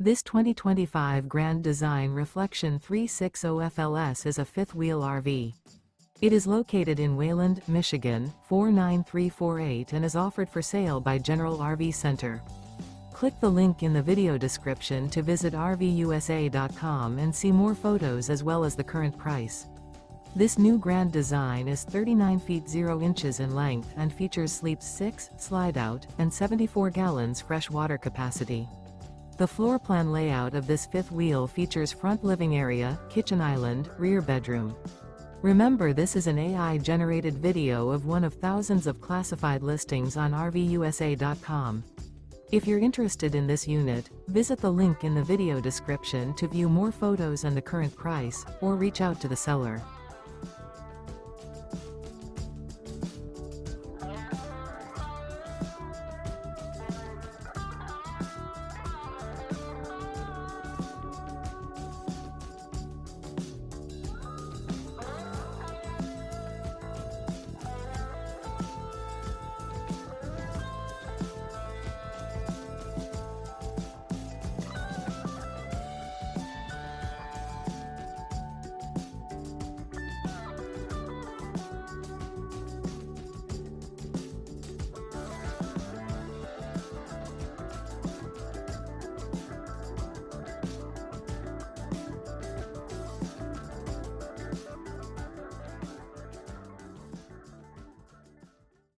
This 2025 Grand Design Reflection 360 FLS is a fifth-wheel RV. It is located in Wayland, Michigan, 49348 and is offered for sale by General RV Center. Click the link in the video description to visit RVUSA.com and see more photos as well as the current price. This new Grand Design is 39 feet 0 inches in length and features sleeps 6, slide-out, and 74 gallons fresh water capacity. The floor plan layout of this fifth wheel features front living area, kitchen island, rear bedroom. Remember, this is an AI-generated video of one of thousands of classified listings on RVUSA.com. If you're interested in this unit, visit the link in the video description to view more photos and the current price, or reach out to the seller.